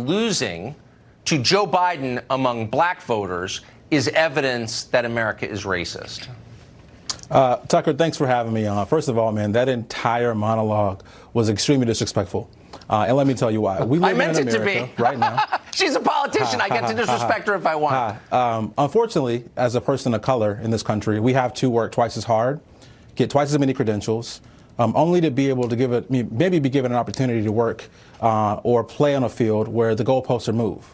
losing to Joe Biden among black voters is evidence that America is racist? Tucker, thanks for having me on. First of all, man, that entire monologue was extremely disrespectful. And let me tell you why. We live in America right now. She's a politician. I get to disrespect her if I want. Unfortunately, as a person of color in this country, we have to work twice as hard, get twice as many credentials, only to be able to maybe be given an opportunity to work or play on a field where the goalposts are moved.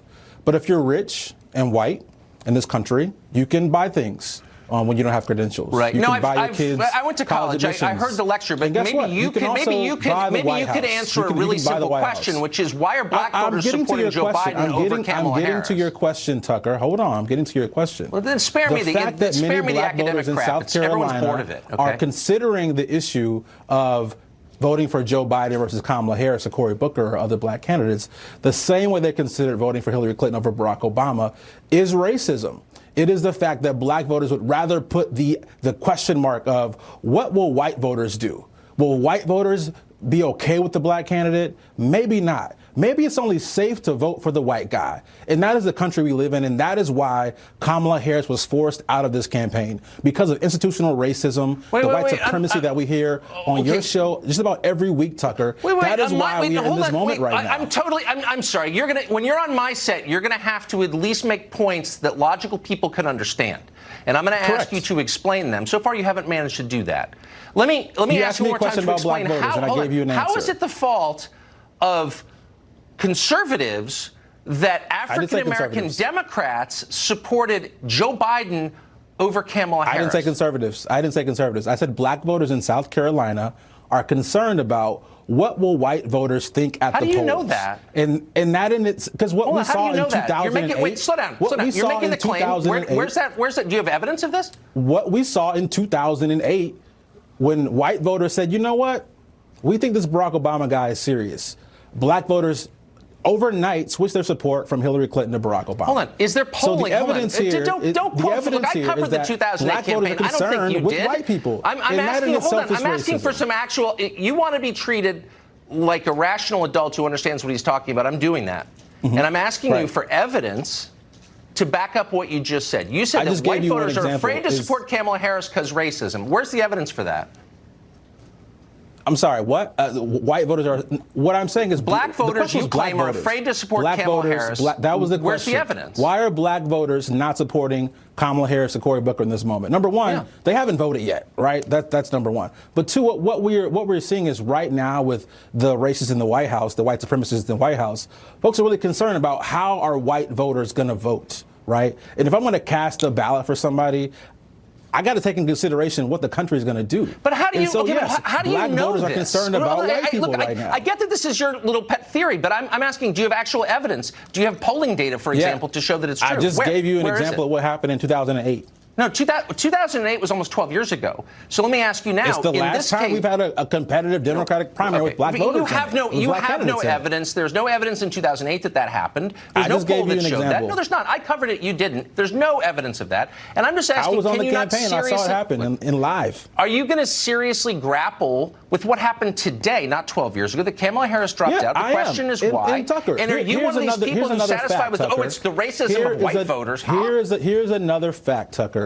But if you're rich and white in this country, you can buy things. When you don't have credentials, right? You No, can buy your kids I went to college. I heard the lecture, but maybe you could answer a really simple question, which is why are black voters supporting Joe Biden over Kamala Harris? I'm getting to your question, Tucker. Hold on, I'm getting to your question. Well, then spare me the academic in crap. South Carolina Everyone's bored of it. Okay? Are considering the issue of voting for Joe Biden versus Kamala Harris or Cory Booker or other black candidates the same way they considered voting for Hillary Clinton over Barack Obama is racism. It is the fact that black voters would rather put the question mark of what will white voters do? Will white voters be okay with the black candidate? Maybe not. Maybe it's only safe to vote for the white guy. And that is the country we live in. And that is why Kamala Harris was forced out of this campaign because of institutional racism, the white supremacy that we hear on your show just about every week, Tucker. That is why we are in this moment right now. I'm sorry. When you're on my set, you're going to have to at least make points that logical people can understand. And I'm going to ask you to explain them. So far, you haven't managed to do that. Let me ask you one more time to explain how is it the fault of conservatives that African American Democrats supported Joe Biden over Kamala Harris? I didn't say conservatives. I said black voters in South Carolina are concerned about what will white voters think at the polls. How do you know that? And that in it's because what we saw in 2008. Wait, slow down. You're making the claim. Where's that? Do you have evidence of this? What we saw in 2008 when white voters said, you know what? We think this Barack Obama guy is serious. Black voters overnight switched their support from Hillary Clinton to Barack Obama. Hold on. Is there polling? So the evidence here, don't quote. Look, I covered the 2008 campaign. I don't think you did. White people. I'm asking for some actual. You want to be treated like a rational adult who understands what he's talking about. I'm doing that, and I'm asking you for evidence to back up what you just said. You said that white voters are afraid to support Kamala Harris because racism. Where's the evidence for that? I'm sorry, what? White voters are. What I'm saying is black voters you claim are afraid to support Kamala Harris. That was the question. Where's the evidence? Why are black voters not supporting Kamala Harris or Cory Booker in this moment? Number one, they haven't voted yet, right? That's number one. But two, what we're seeing is right now with the racists in the White House, the white supremacists in the White House, folks are really concerned about how are white voters going to vote, right? And if I'm going to cast a ballot for somebody, I got to take into consideration what the country is going to do. But how do you? How do you know this? Black voters are concerned about white people right now. I get that this is your little pet theory, but I'm asking: do you have actual evidence? Do you have polling data, for example, to show that it's true? I just gave you an example of what happened in 2008. No, 2008 was almost 12 years ago. So let me ask you now. It's the last time we've had a competitive Democratic primary with black voters. You have no evidence. There's no evidence in 2008 that happened. There's no poll that showed that. No, there's not. I covered it. You didn't. There's no evidence of that. And I'm just asking, I was on the campaign. I saw it happen in live. Are you going to seriously grapple with what happened today, not 12 years ago, that Kamala Harris dropped out? The question is why. And are you one of these people who's satisfied with, it's the racism of white voters? Here's another fact, Tucker.